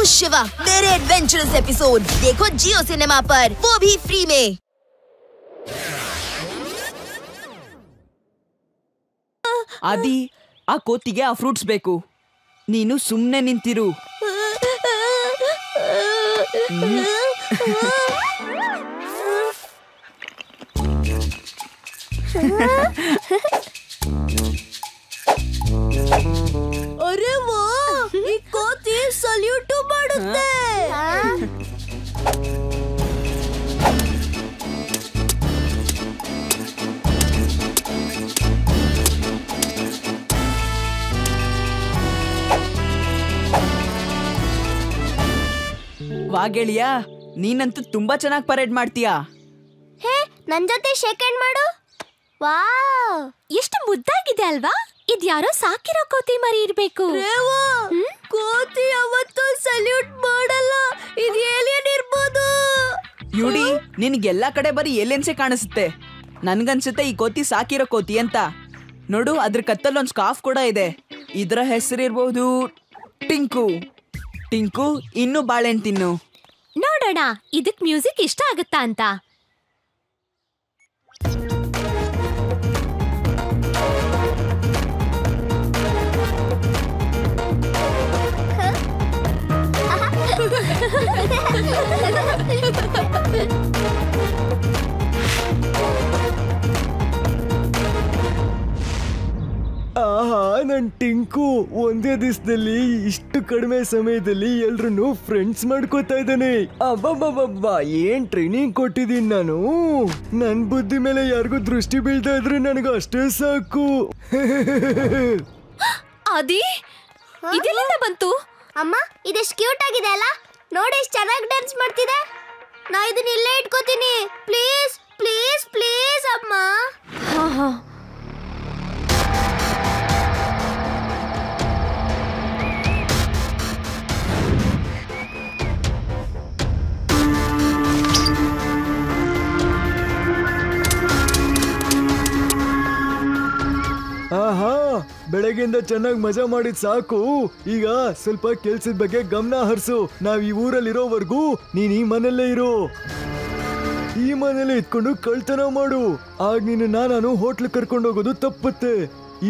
शिवा, मेरे adventurous episode देखो जियो cinema पर, वो भी फ्री में। आदि आ कोतिगे आ फ्रूट्स बेकु, नीनु सुम्ने निंतिरु। अरे वाह, ಈ ಕೋತಿ ಸಲ್ಯೂಟ್ ಮಾಡುತ್ತೆ। ವಾ ಗೆಳೆಯ, ನೀನಂತೂ ತುಂಬಾ ಚೆನ್ನಾಗಿ ಪರೇಡ್ ಮಾಡ್ತೀಯಾ। ಹೇ, ನನ್ ಜೊತೆ ಶೇಕ್ ಹ್ಯಾಂಡ್ ಮಾಡು। ವಾವ್, ಎಷ್ಟು ಮುದ್ದಾಗಿದೆ ಅಲ್ವಾ? ಇದ್ಯಾರೋ ಸಾಕಿರೋ ಕೋತಿ ಮರಿ ಇರ್ಬೇಕು। ಕೋತಿ ಅವತ್ತು ಸಲ್ಯೂಟ್ ಮಾಡಲ್ಲ, ಇದು ಏಲಿಯನ್ ಇರ್ಬೋದು। ಯುಡಿ, ನಿನಗೆಲ್ಲಾ ಕಡೆ ಬರೀ ಏಲಿಯನ್ಸೇ ಕಾಣಿಸುತ್ತೆ। ನನ್ಗನ್ಸುತ್ತೆ ಈ ಕೋತಿ ಸಾಕಿರೋ ಕೋತಿ ಅಂತ। ನೋಡು, ಅದ್ರ ಕತ್ತಲ್ಲಿ ಒಂದು ಸ್ಕಾರ್ಫ್ ಕೂಡ ಇದೆ, ಇದರ ಹೆಸರಿರ್ಬಹುದು ಟಿಂಕು। ಟಿಂಕು, ಇನ್ನು ಬಾಳೆಹಣ್ಣು ತಿನ್ನು। ನೋಡೋಣ ಇದಕ್ ಮ್ಯೂಸಿಕ್ ಇಷ್ಟ ಆಗುತ್ತಾ ಅಂತ। ಆಹಾ, ನನ್ ಟಿಂಕು ಒಂದೇ ದಿವಸದಲ್ಲಿ ಇಷ್ಟು ಕಡಿಮೆ ಸಮಯದಲ್ಲಿ ಎಲ್ರನ್ನು ಫ್ರೆಂಡ್ಸ್ ಮಾಡ್ಕೋತಾ ಇದ್ದಾನೆ। ಅಬ್ಬಬ್ಬಬ್ಬ, ಏನ್ ಟ್ರೈನಿಂಗ್ ಕೊಟ್ಟಿದ್ದೀನಿ ನಾನು। ನನ್ ಬುದ್ಧಿ ಮೇಲೆ ಯಾರಿಗೂ ದೃಷ್ಟಿ ಬೀಳ್ತಾ ಇದ್ರೆ ನನಗೆ ಅಷ್ಟೇ ಸಾಕು। ಆದಿ, ಇದೆಲ್ಲಿಂದ ಬಂತು? ಅಮ್ಮ, ಇದೆಷ್ಟು ಕ್ಯೂಟ್ ಆಗಿದೆ ಅಲ್ಲ? ನೋಡಿ ಎಷ್ಟು ಚೆನ್ನಾಗಿ ಡ್ಯಾನ್ಸ್ ಮಾಡ್ತಿದೆ। ನಾ ಇದನ್ನ ಇಲ್ಲೇ ಇಟ್ಕೋತೀನಿ, ಪ್ಲೀಸ್ ಪ್ಲೀಸ್ ಪ್ಲೀಸ್ ಅಮ್ಮ। ಆಹಾ, ಬೆಳಗ್ಗೆಯಿಂದ ಚೆನ್ನಾಗಿ ಮಜಾ ಮಾಡಿದ್ ಸಾಕು। ಈಗ ಸ್ವಲ್ಪ ಕೆಲ್ಸದ ಬಗ್ಗೆ ಗಮನ ಹರಿಸು। ನಾವ್ ಈ ಊರಲ್ಲಿರೋವರೆಗೂ ನೀನ್ ಈ ಮನೆಯಲ್ಲೇ ಇರು। ಈ ಮನೇಲಿ ಇದ್ಕೊಂಡು ಕಳ್ತನ ಮಾಡು, ಆಗ ನೀನು ನಾನು ಹೋಟ್ಲ್ ಕರ್ಕೊಂಡು ಹೋಗೋದು ತಪ್ಪುತ್ತೆ।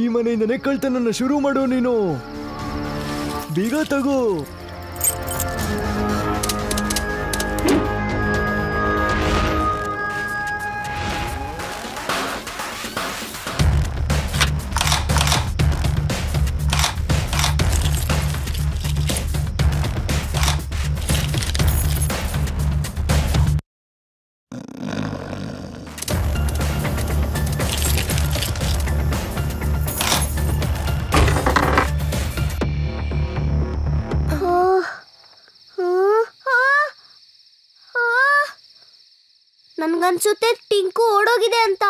ಈ ಮನೆಯಿಂದನೇ ಕಳ್ತನನ್ನ ಶುರು ಮಾಡು ನೀನು। ಬೀಗ ತಗೋ। ನನ್ಗನ್ಸುತ್ತೆ ಟಿಂಕು ಓಡೋಗಿದೆ ಅಂತ।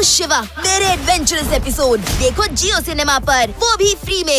शिवा, मेरे एडवेंचरस एपिसोड देखो जियो सिनेमा पर, वो भी फ्री में।